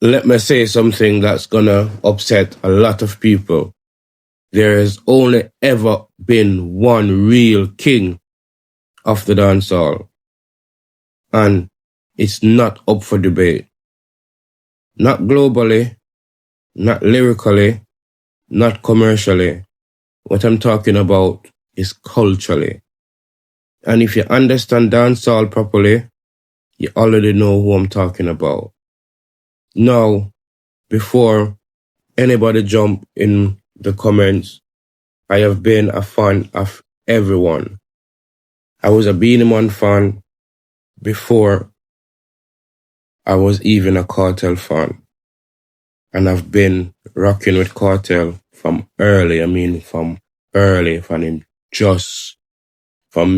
let me say something that's gonna upset a lot of people. There has only ever been one real king of the dancehall, and it's not up for debate. Not globally, not lyrically, not commercially. What I'm talking about is culturally. And if you understand dancehall properly, you already know who I'm talking about. Now, before anybody jump in the comments, I have been a fan of everyone. I was a Beenie Man fan before I was even a Kartel fan. And I've been rocking with Kartel from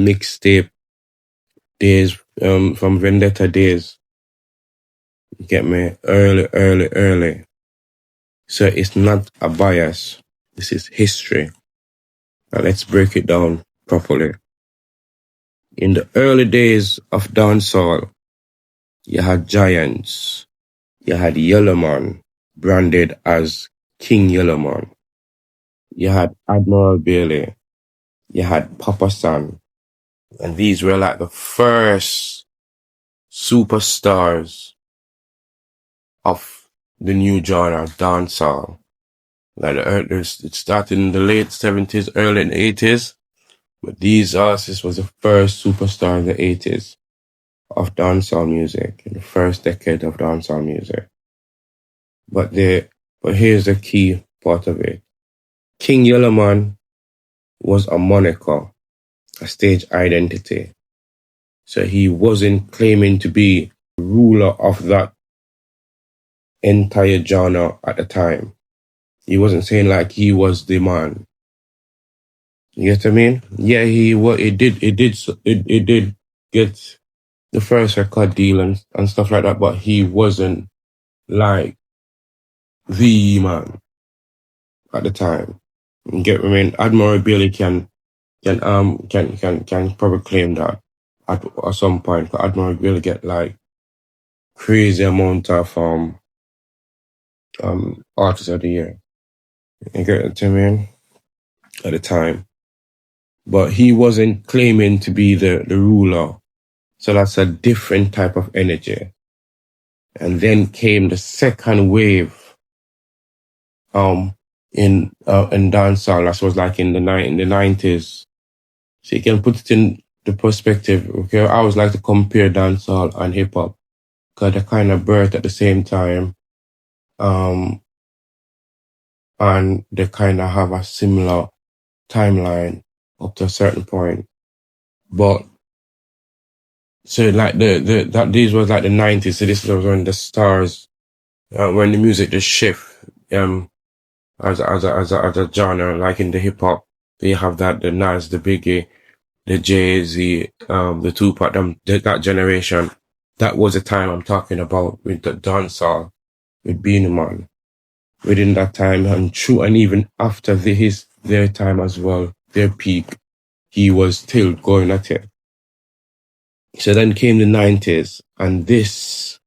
mixtape days, from Vendetta days. Get me? Early. So it's not a bias. This is history. Now let's break it down properly. In the early days of dancehall, you had giants. You had Yellowman, branded as King Yellowman. You had Admiral Bailey. You had Papa San. And these were like the first superstars of the new genre, dancehall. Like it started in the late 70s, early 80s. But these artists was the first superstar in the 80s of dancehall music, in the first decade of dancehall music. But here's the key part of it. King Yellowman was a moniker, a stage identity. So he wasn't claiming to be ruler of that entire genre at the time. He wasn't saying like he was the man. You get what I mean? Yeah, it did get the first record deal and stuff like that, but he wasn't like the man at the time. You get what I mean? Admiral Bailey can probably claim that at some point. But Admiral Bailey get like crazy amount of artist of the year. You get what I mean? At the time. But he wasn't claiming to be the ruler. So that's a different type of energy. And then came the second wave in dancehall. That was like in the 90s. So you can put it in the perspective. Okay, I always like to compare dancehall and hip hop because they're kind of birthed at the same time, and they kind of have a similar timeline up to a certain point. But so like these was like the 90s. So this was when the stars, when the music just shift as a genre, like in the hip hop. You have that the Nas, the Biggie, the Jay-Z, the Tupac, that generation. That was the time I'm talking about with the dancehall, with Beenie Man. Within that time and even after their time as well, their peak, he was still going at it. So then came the 90s, and this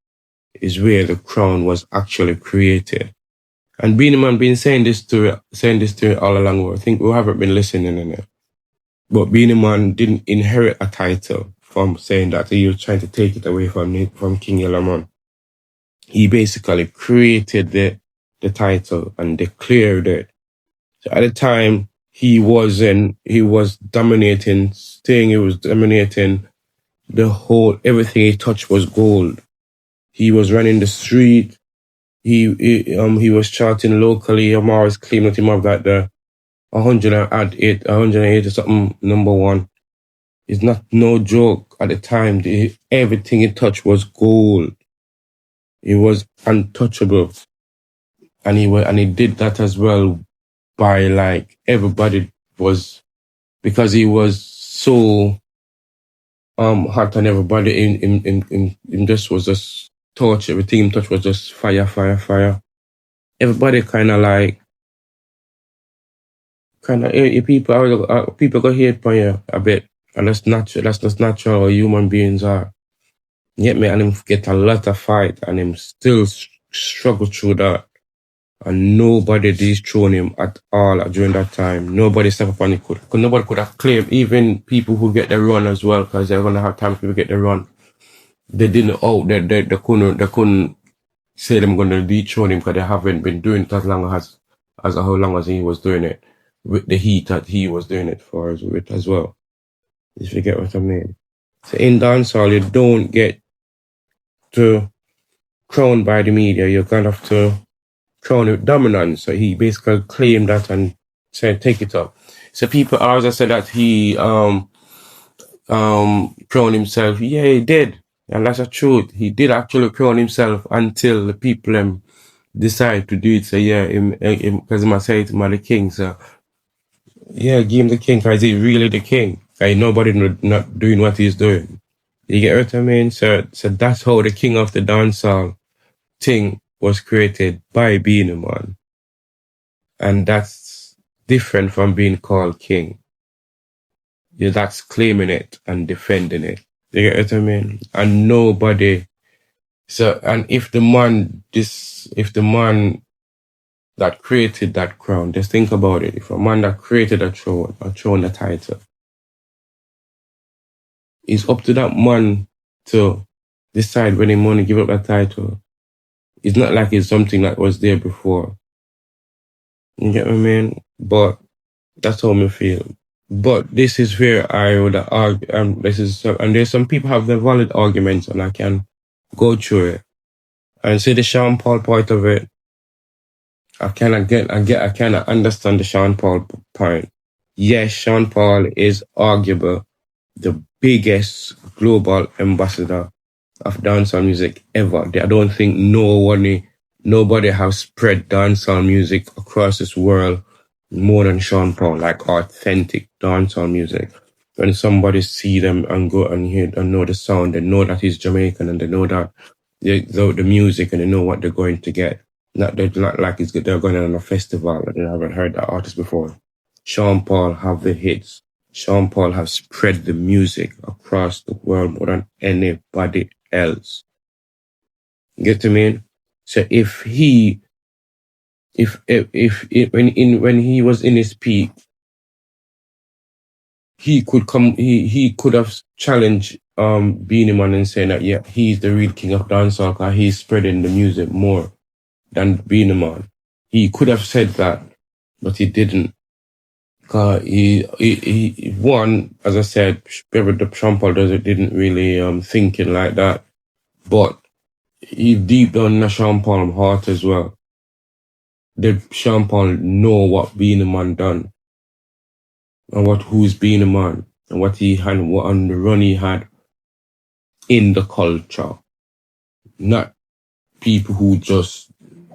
is where the crown was actually created. And Beenie Man been saying this to it all along. I think we haven't been listening in it. But Beenie Man didn't inherit a title from saying that he was trying to take it away from King Yellowman. He basically created the title and declared it. So at the time, he was dominating the whole, everything he touched was gold. He was running the street. He was charting locally. I'm always claiming him of like the 108 or something, number one. It's not no joke at the time. Everything he touched was gold. He was untouchable. And he did that as well by like everybody was, because he was so hot on everybody in just was just torch. Everything he touched was just fire. Everybody people go hate on you a bit, and that's natural. That's just natural how human beings are. Yet me and him get a lot of fight, and him still struggled through that. And nobody dethroned him at all during that time. Nobody stepped up on it. Cause nobody could have claimed, even people who get the run as well, because they're gonna have time people get the run. They didn't they couldn't say them gonna dethrone him because they haven't been doing it as how long as he was doing it. With the heat that he was doing it for as well. If you get what I mean. So in dancehall you don't get to crowned by the media, you're gonna have to crown with dominance. So he basically claimed that and said, take it up. So people also said that he crowned himself. Yeah, he did. And that's the truth. He did actually crown himself until the people decide to do it. So yeah, because he must say it to the king. So yeah, give him the king because he's really the king. Like nobody not doing what he's doing. You get what I mean? So that's how the king of the dancehall thing was created by Beenie Man. And that's different from being called king. Yeah, that's claiming it and defending it. You get what I mean? And nobody. So, and if the man that created that crown, just think about it. If a man that created a throne, a title, it's up to that man to decide when he want to give up that title. It's not like it's something that was there before. You get what I mean? But that's how I feel. But this is where I would argue, and there's some people have the valid arguments, and I can go through it and see the Sean Paul part of it. I cannot understand the Sean Paul point. Yes, Sean Paul is arguable the biggest global ambassador of dancehall music ever. I don't think nobody has spread dancehall music across this world more than Sean Paul, like authentic dancehall music. When somebody see them and go and hear and know the sound, they know that he's Jamaican and they know that the music and they know what they're going to get. They're not like they're going on a festival and they haven't heard that artist before. Sean Paul have the hits. Sean Paul has spread the music across the world more than anybody else. Get to me? So when he was in his peak, he could have challenged Beenie Man and saying that yeah, he's the real king of dancehall because he's spreading the music more than Beenie Man. He could have said that, but he didn't. Cause he one, as I said, the Sean Paul didn't really think it like that. But he deep down in the Sean Paul heart as well. Did Sean Paul know what Beenie Man done? And who's Beenie Man? And what he had, what on the run he had in the culture. Not people who just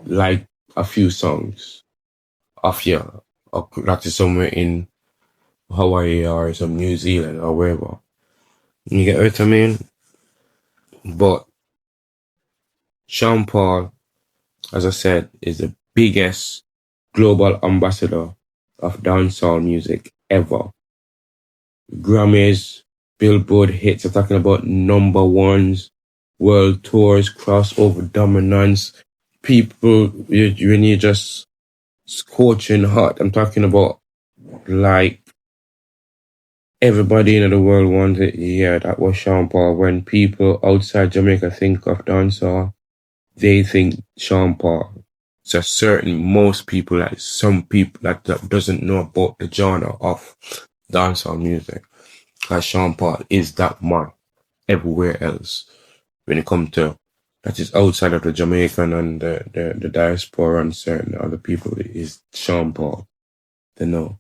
like a few songs of that is somewhere in Hawaii or some New Zealand or wherever. You get what I mean? But Sean Paul, as I said, is the biggest global ambassador of dancehall music ever. Grammys, Billboard hits are talking about number ones, world tours, crossover dominance. People, when you just scorching hot, I'm talking about like everybody in the world wants it. Yeah, that was Sean Paul. When people outside Jamaica think of dancehall, they think Sean Paul. So most people, like some people that doesn't know about the genre of dancehall music. Because Sean Paul is that man everywhere else. When it comes to that is outside of the Jamaican and the diaspora and certain other people, is Sean Paul. They know.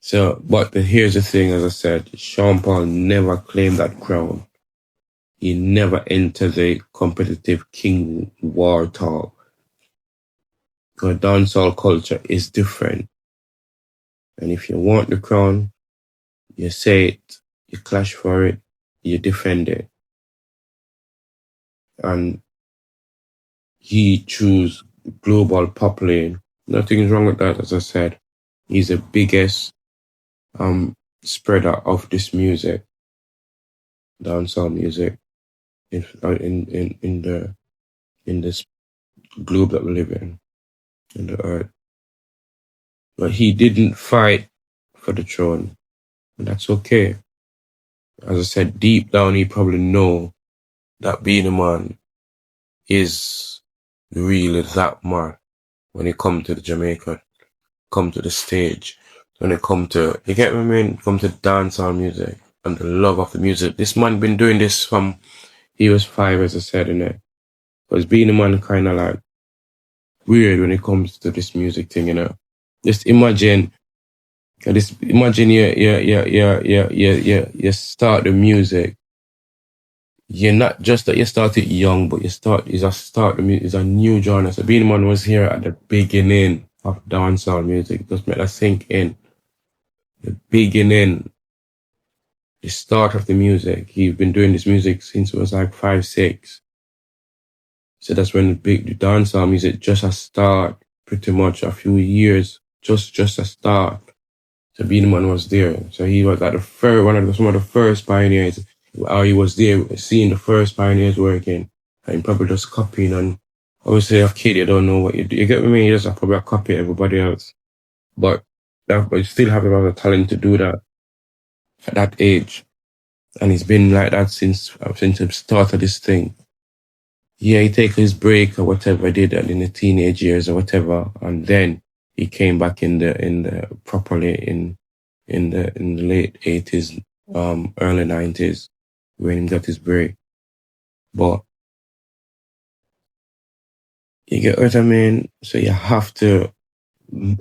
So, but here's the thing, as I said, Sean Paul never claimed that crown. He never entered the competitive king war talk. Because dancehall culture is different. And if you want the crown, you say it, you clash for it, you defend it. And he chose global pop lane. Nothing is wrong with that, as I said. He's the biggest spreader of this music, dancehall music, in this globe that we live in the earth. But he didn't fight for the throne. And that's okay. As I said, deep down, he probably know that Beenie Man is really that man when he come to the Jamaica, come to the stage, when it come to, you get what I mean? Come to dancehall music and the love of the music. This man been doing this from he was 5, as I said, in it. Because Beenie Man kind of like weird when it comes to this music thing, you know. Just imagine you start the music. You're not just that you started young, but it's a new genre. So Beenie Man was here at the beginning of dancehall music. Just make that sink in. The beginning, the start of the music. He's been doing this music since he was like 5, 6. So that's when the dancehall music just a start, pretty much a few years, just a start. So Beenie Man was there. So he was like some of the first pioneers. Or he was there seeing the first pioneers working. And probably just copying. And obviously, as a kid, you don't know what you do. You get what I mean? You just probably copy everybody else. But you still have a lot of talent to do that at that age. And it's been like that since the start of this thing. Yeah, he take his break or whatever, did that in the teenage years or whatever, and then he came back in the late 80s, early 90s when he got his break. But you get what I mean? So you have to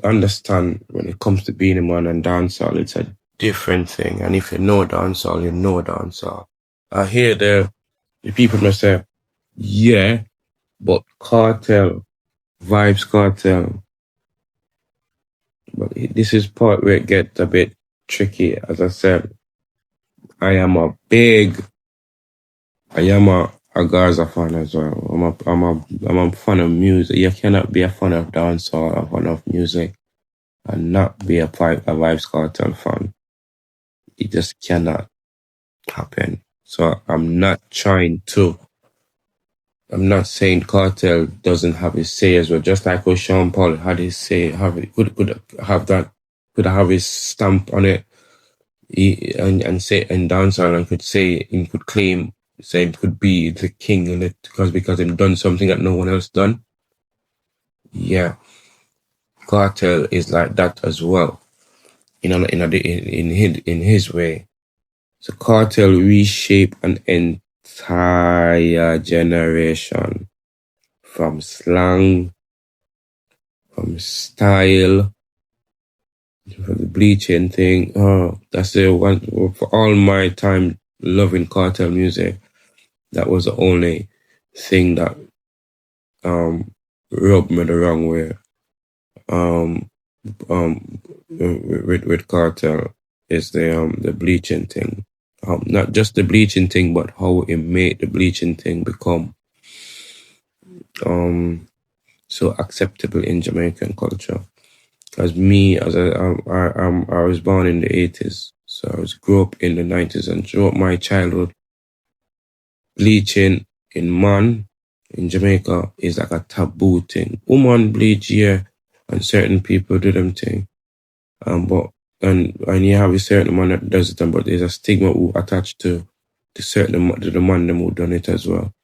understand when it comes to Beenie Man and dancehall, it's a different thing. And if you know dancehall, you know dancehall. I hear the people must say, yeah, but Kartel, Vybz Kartel. But this is part where it gets a bit tricky. As I said, I am a Gaza fan as well. I'm a fan of music. You cannot be a fan of dancehall, a fan of music, and not be a Vybz Kartel fan. It just cannot happen. So I'm not saying Kartel doesn't have his say as well. Just like how Sean Paul had his say, could have his stamp on it, and say in dancehall, and could claim, say he could be the king in it because he'd done something that no one else done. Yeah, Kartel is like that as well, in his way. So Kartel reshaped an entire generation. From slang, from style, from the bleaching thing. Oh, that's the one for all my time loving Kartel music. That was the only thing that rubbed me the wrong way. With Kartel is the bleaching thing. Not just the bleaching thing, but how it made the bleaching thing become so acceptable in Jamaican culture. Because me, I was born in the 80s, so I grew up in the 90s, and throughout my childhood, bleaching in Jamaica is like a taboo thing. Woman bleach, yeah, and certain people do them thing. And you have a certain man that does it, but there's a stigma attached to the man them who done it as well.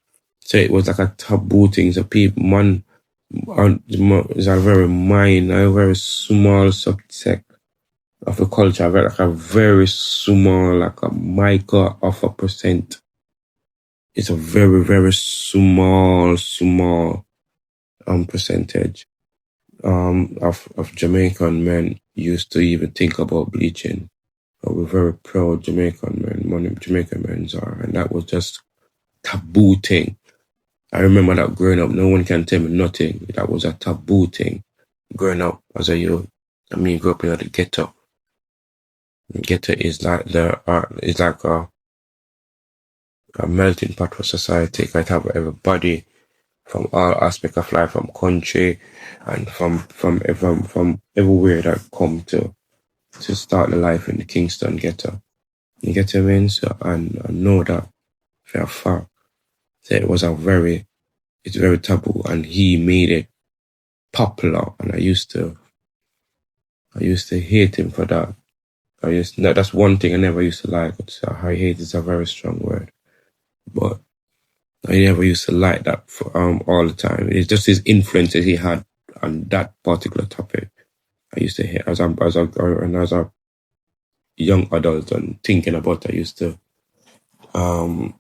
So it was like a taboo thing. So man is a very minor, a very small subset of the culture, like a very small, like a micro of a percent. It's a very, very small percentage of Jamaican men used to even think about bleaching. But we're very proud Jamaican men are, and that was just taboo thing. I remember that growing up, no one can tell me nothing. That was a taboo thing. Growing up as a youth, grew up in the ghetto. The ghetto is like a melting pot for society. It might have everybody from all aspects of life, from country and from everywhere that come to start the life in the Kingston ghetto. You get what I mean? So I know that for a fact. So it was a very it's very taboo, and he made it popular. And I used to hate him for that. That's one thing I never used to like. I hate is a very strong word, but I never used to like that for, all the time. It's just his influences he had on that particular topic. I used to hate as a young adult and thinking about it, I used to I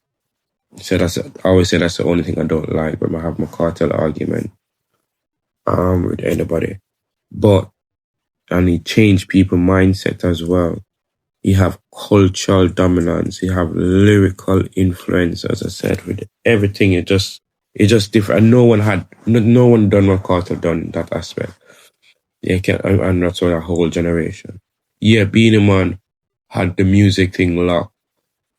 always say that's the only thing I don't like when I have my cartel argument with anybody. And he changed people's mindset as well. He have cultural dominance. He have lyrical influence, as I said, with everything. It's just different. And no one done what Carter done in that aspect. And that's what a whole generation. Yeah, Beenie Man had the music thing locked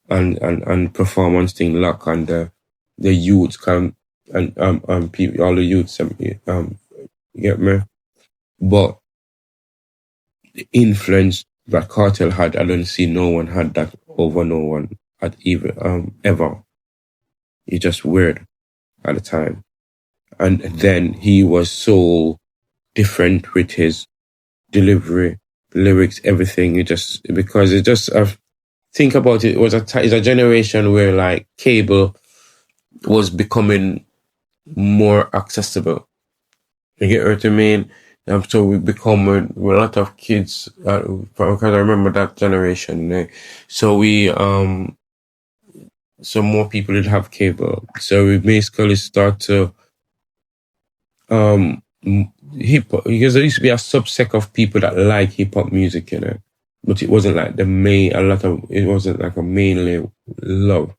and performance thing locked, and the youths come and people, all the youths you get me? But the influence that Cartel had, I don't see no one had that over no one at even ever. It's just weird at the time. And then he was so different with his delivery, lyrics, everything. Think about it. It's a generation where like cable was becoming more accessible. You get what I mean? So we become a lot of kids, because I remember that generation. So so more people did have cable. So we basically start to hip hop, because there used to be a subsect of people that like hip hop music, but it wasn't like it wasn't like a mainly love.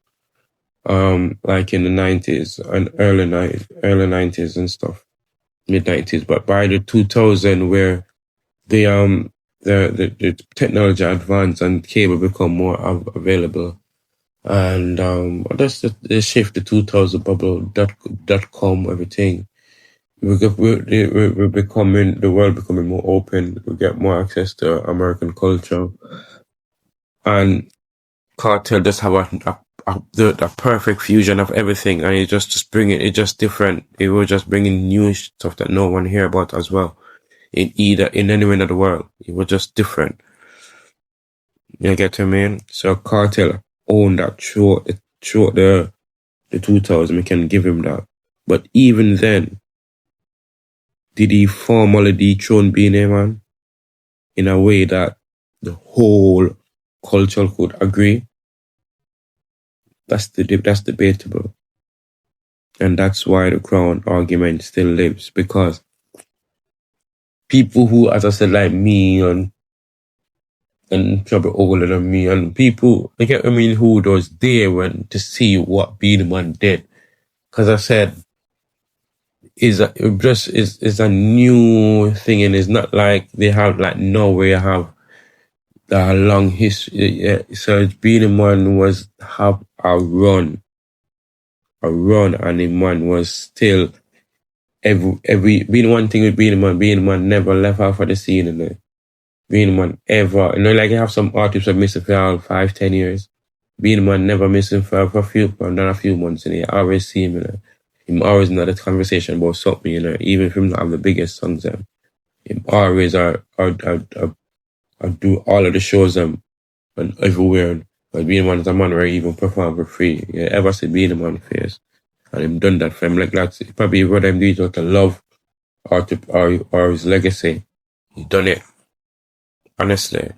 Like in the 90s and early 90s and stuff, mid 90s. But by the 2000, where the technology advanced and cable become more available, and that's the shift, the 2000 bubble, .com, everything. We're becoming, the world becoming more open. We get more access to American culture, and Cartel just have the perfect fusion of everything, and it just bring it. It's just different. It was just bringing new stuff that no one hear about as well. In anywhere in the world, it was just different. You get what I mean? So Cartel owned that throughout the 2000s. We can give him that, but even then, did he formally dethrone Beenie Man in a way that the whole culture could agree? That's debatable. And that's why the Crown argument still lives, because people who, as I said, like me and probably older than me, and people, you get what I mean, who was there when to see what Beenie Man did. Because I said, is a new thing, and it's not like they have like Norway have a long history. Yeah. So Beenie Man have a run, and the man was still every being one thing with Beenie Man never left out for the scene, Beenie Man ever, like you have some artists that miss it for 5-10 years. Beenie Man never missing for a few months, and you always see him, Him always in the conversation about something, even if him not have the biggest songs, him always are do all of the shows and everywhere. But Beenie Man is a man where he even perform for free. You ever see Beenie Man face? And him done that for him, like that's probably what him do is out of love or his legacy. He done it. Honestly,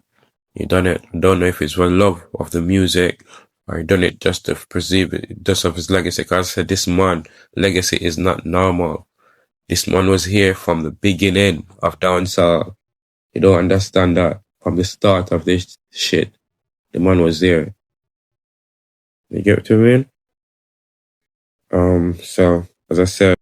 he done it. I don't know if it's for love of the music or he done it just to perceive it, just of his legacy. Because I said this man legacy is not normal. This man was here from the beginning of dancehall. You don't understand that from the start of this shit. The man was there. You get what I mean? So as I said,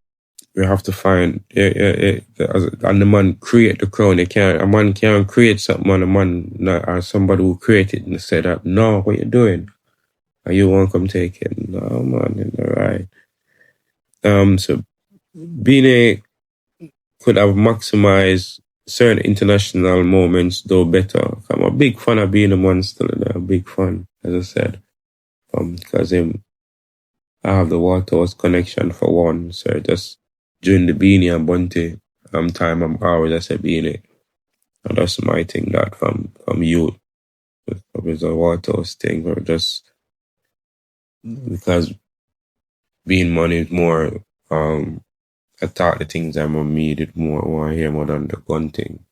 we have to find and the man create the crown. A man can't create something, and a man or somebody who create it and say that, no, what you doing? Or you won't come take it. No man, alright. So Beenie could have maximized certain international moments though better. I'm a big fan of Beenie Man still, a big fan, as I said. Because I have the Waterhouse connection for one. So just during the Beanie and Bunty time, I'm always I say Beanie. And that's my thing that from youth. It was a Waterhouse thing, or just because being money is more I thought the things I'm on me did more want to hear more than the gun thing.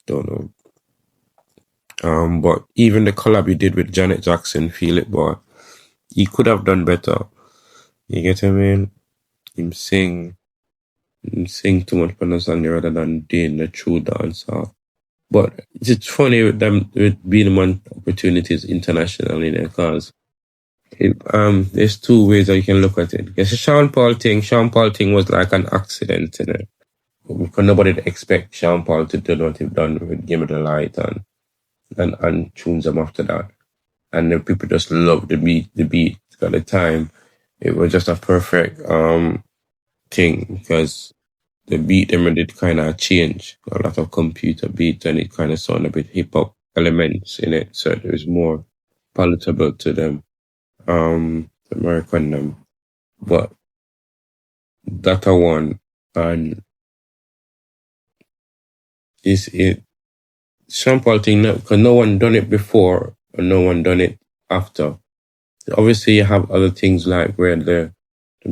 Don't know. But even the collab he did with Janet Jackson, Feel It Boy, he could have done better. You get what I mean? Him sing too much on the song rather than doing the true dancer. But it's funny with them with being on opportunities internationally because there's two ways that you can look at it. There's a Sean Paul thing. Sean Paul thing was like an accident, you know. Because nobody expect Sean Paul to do what he done with Give Me the Light and tunes them after that. And the people just love the beat at the time. It was just a perfect thing because the beat them did kind of change a lot of computer beats and it kind of sounded a bit hip hop elements in it, so it was more palatable to them, American them. But that one and is it sample thing because no one done it before and no one done it after. Obviously, you have other things like where them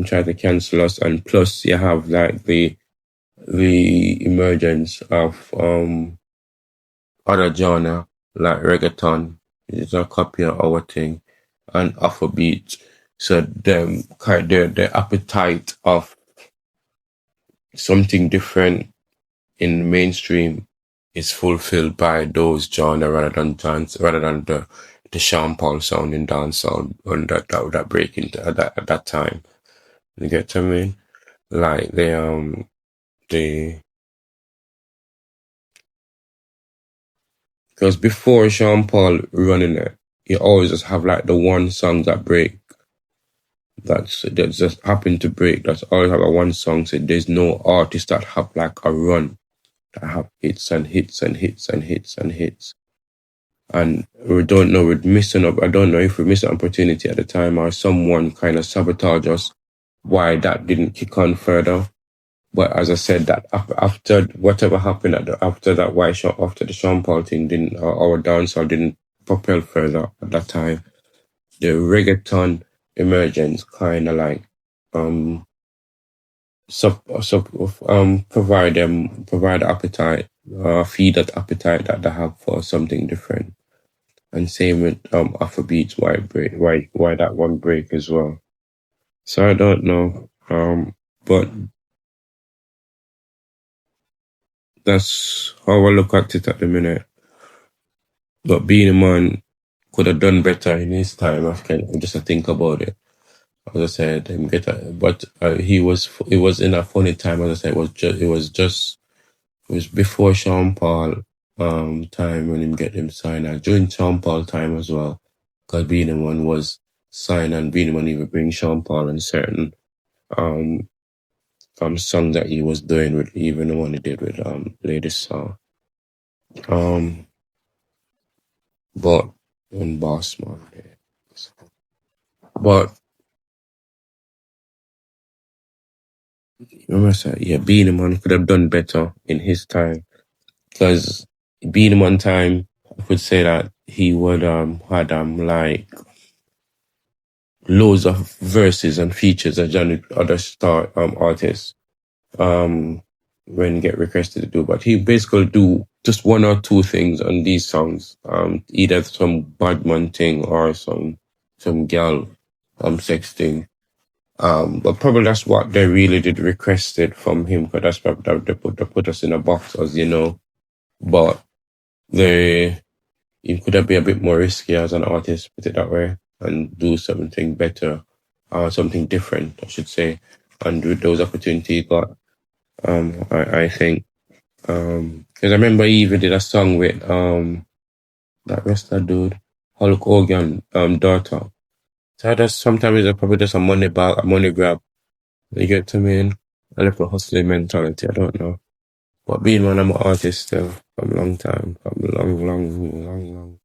try to cancel us, and plus you have like the emergence of other genre like reggaeton, it's a copy of our thing, and Afrobeat. So them kind their appetite of something different in the mainstream is fulfilled by those genre rather than the Sean Paul sound in dancehall and that break into at that time. You get what I mean? Like the because before Sean Paul running it, he always just have like the one song that break. That just happen to break. That's always have a one song. So there's no artist that have like a run that have hits and hits and hits and hits and hits. And we don't know we're missing up. I don't know if we missed an opportunity at the time or someone kind of sabotage us why that didn't kick on further. But as I said, that after whatever happened after that white shot, after the Sean Paul thing didn't, our dancehall didn't propel further at that time. The reggaeton emergence kind of like provide appetite, feed that appetite that they have for something different. And same with Afrobeats, why that one break as well. So I don't know. But that's how I look at it at the minute. But Beenie Man could have done better in his time. I can just think about it. As I said, him get but it was in a funny time. As I said, it was before Sean Paul time when him get him signed, and during Sean Paul time as well, because Beenie Man was signed and Beenie Man even bring Sean Paul in certain um songs that he was doing with even the one he did with Lady Saw. Um but and Boss Man. But remember say, yeah, Beenie Man could have done better in his time. Because Beenie Man time, I could say that he would had like loads of verses and features that other star artists when get requested to do, but he basically do just one or two things on these songs, either some bad man thing or some girl sex thing. But probably that's what they really did requested from him, because that's probably that they put us in a box, as you know. But they you could have been a bit more risky as an artist, put it that way, and do something better, something different, I should say. And with those opportunities, but I think, because I remember he even did a song with that wrestler dude, Hulk Hogan, daughter. So that's sometimes it's probably just a money grab. You get to me? A little hustling mentality. I don't know, but being one, I'm an artist still from a long time, from a long.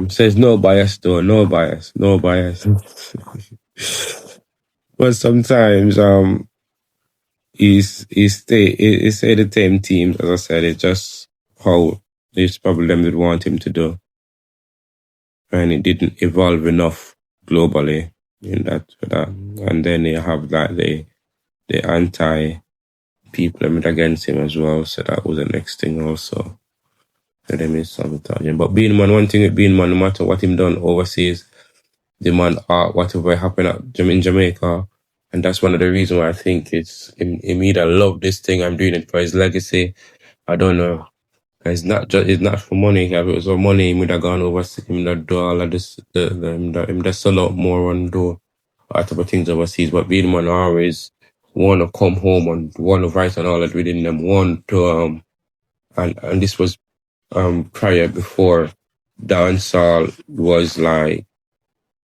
Says no bias though, no bias, no bias. But sometimes he say the same teams, as I said, it's just how it's probably them that want him to do. And it didn't evolve enough globally in that for that. And then they have like the anti people against him as well. So that was the next thing also. So them is sabotaging. But Beenie Man, one thing with Beenie Man, no matter what him done overseas, the man art, whatever happened in Jamaica. And that's one of the reasons why I think it's him either love this thing, I'm doing it for his legacy. I don't know. It's not for money. If it was for money, he would have gone overseas, him that do all of this, him that sell out more and do all type of things overseas. But Beenie Man always want to come home and want to write and all that within them, want to and this was prior before dancehall was like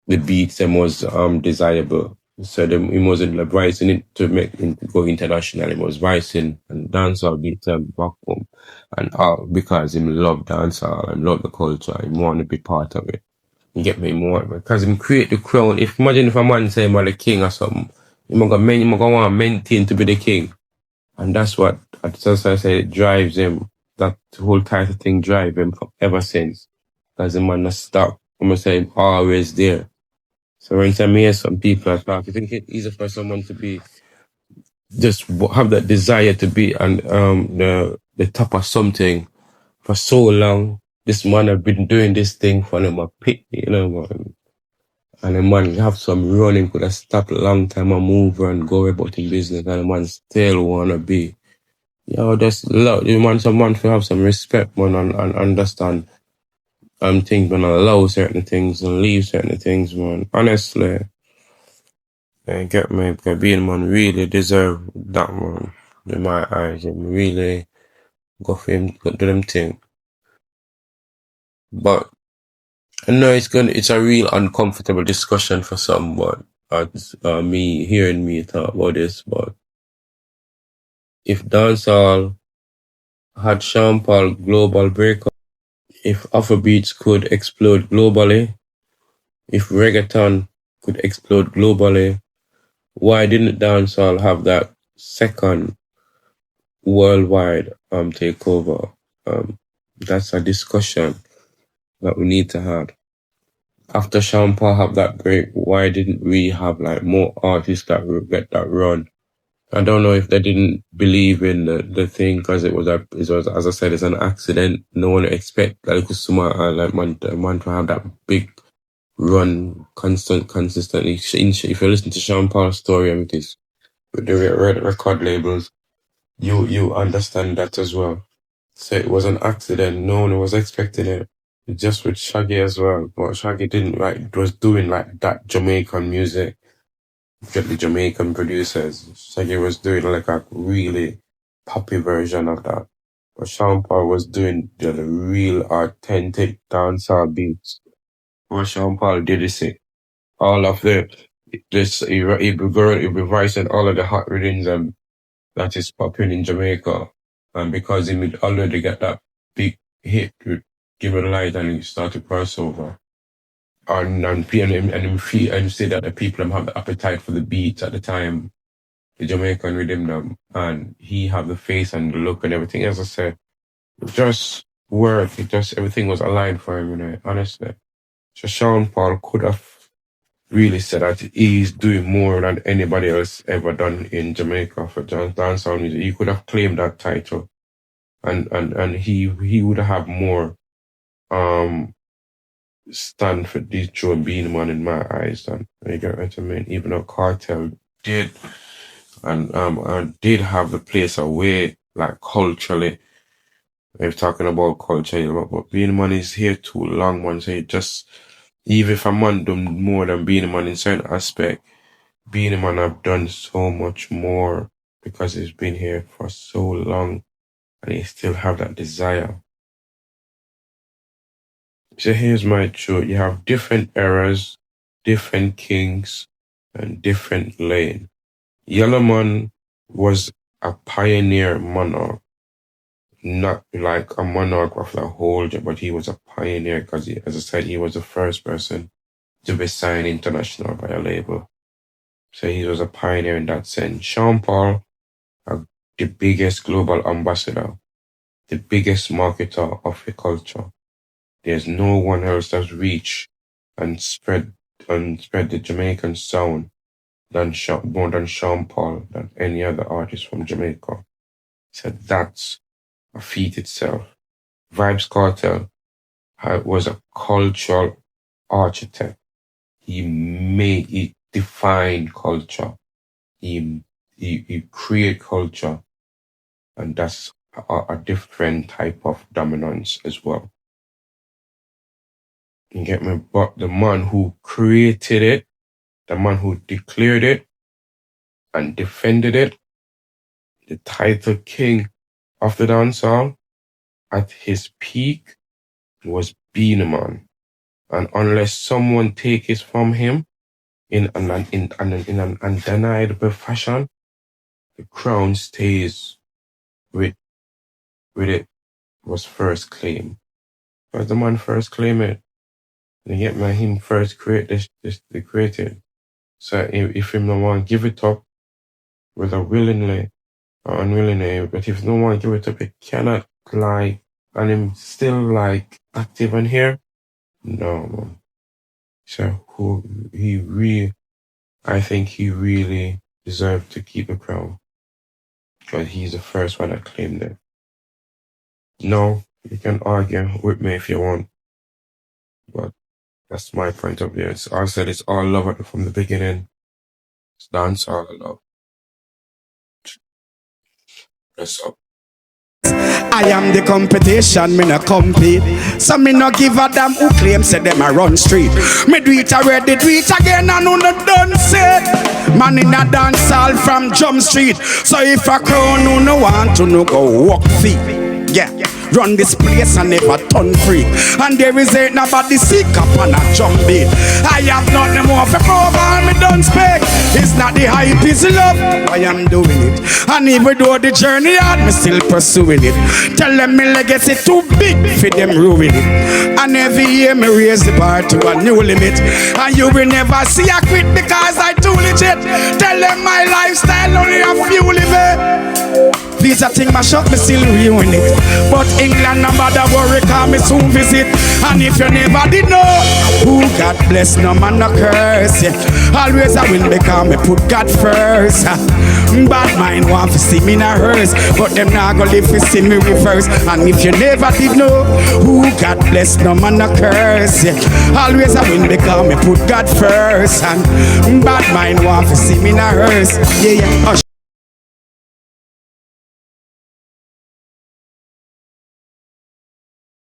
the beats them was desirable. So he wasn't like writing it to make it go international. He was writing and dancehall beats them back home. And all because him love dancehall and love the culture. He want to be part of it. You get me more because him create the crown. If imagine if a man say him the king or something, you gonna want maintain to be the king. And that's what as I say it drives him. That whole title thing drive him ever since. Because the man not stop. I'm gonna say him always there. So when I hear some people talk, I think it's easy for someone to be just have that desire to be on the top of something for so long. This man have been doing this thing for them a pit, man. And the man have some running, could have stopped a long time and move and go about in business, and the man still wanna be. Just love you man, someone to have some respect, man, and understand things, man, and allow certain things and leave certain things, man. Honestly. Get me, because Beenie Man really deserve that one in my eyes. Him really go for him, go do them thing. But I know it's a real uncomfortable discussion for some, but hearing me talk about this, but if dancehall had Sean Paul global breakup, if Afrobeats could explode globally, if reggaeton could explode globally, why didn't dancehall have that second worldwide takeover? That's a discussion that we need to have. After Sean Paul have that break, why didn't we have like more artists that would get that run? I don't know if they didn't believe in the thing because it was as I said, it's an accident. No one expect like Kusuma man to have that big run consistently. If you listen to Sean Paul's story and this with the record labels, you understand that as well. So it was an accident. No one was expecting it. Just with Shaggy as well. But Shaggy didn't was doing like that Jamaican music. Get the Jamaican producers. Shaggy was doing like a really poppy version of that. But Sean Paul was doing the real authentic dancehall beats. What Sean Paul did is it. All of he be voicing all of the hot rhythms and that is popping in Jamaica. And because he would already get that big hit with Give It a Light and he started crossover. And say that the people have the appetite for the beats at the time, the Jamaican rhythm them, and he have the face and the look and everything. As I said, it just worked. Everything was aligned for him, honestly. So Sean Paul could have really said that he's doing more than anybody else ever done in Jamaica for dancehall music. He could have claimed that title, and he would have more stand for this Joe Beenie Man in my eyes than you get what I mean. Even though Cartel did and did have the place away like culturally. We're talking about culture, but Beenie Man is here too long, man. So it just even if a man do more than Beenie Man in certain aspect. Beenie Man have done so much more because he's been here for so long and he still have that desire. So here's my truth. You have different eras, different kings, and different lane. Yellowman was a pioneer monarch. not like a monarch of the whole, but he was a pioneer because, as I said, he was the first person to be signed international by a label. So he was a pioneer in that sense. Sean Paul, the biggest global ambassador, the biggest marketer of the culture. There's no one else that's reached and spread the Jamaican sound more than Sean Paul, than any other artist from Jamaica. So that's a feat itself. Vybz Kartel was a cultural architect. He defined culture. He created culture, and that's a different type of dominance as well. You get me? But the man who created it, the man who declared it and defended it, the title King of the Dancehall, at his peak was Beenie Man. And unless someone take it from him in an undeniable fashion, the crown stays with it was first claimed. Because the man first claimed it. And yet man, him first create the created. So if him no one give it up, whether willingly or unwillingly, but if no one give it up, it cannot lie. And him still like active in here. No, man. So I think he really deserved to keep the crown. Because he's the first one that claimed it. No, you can argue with me if you want. But that's my point of view. I said it's all love from the beginning. It's dancehall love. That's up. I am the competition, me no compete. So me no give a damn who claim say them a run street. Me do it already, do it again and who no done said. Man in a dancehall from Jump Street. So if a crown who no want to no go walk feet. Yeah, run this place and never turn free. And there is ain't nobody sick up on a jump beat. I have nothing more for prove and me done speak. It's not the hype, it's love. I am doing it. And even though the journey hard, me still pursuing it. Tell them me legacy too big for them ruin it. And every year me raise the bar to a new limit. And you will never see I quit because I too legit. Tell them my lifestyle only a few live it. Visa thing mash up, me still ruin it. But England no bother worry, cause me soon visit. And if you never did know, who God bless, no man no curse. Yeah. Always I win because me put God first. Bad mind want to see me in a hearse, but them not gonna live to see me reverse. And if you never did know, who God bless, no man no curse. Yeah. Always I win because me put God first. And bad mind want to see me in a hearse. Yeah, yeah.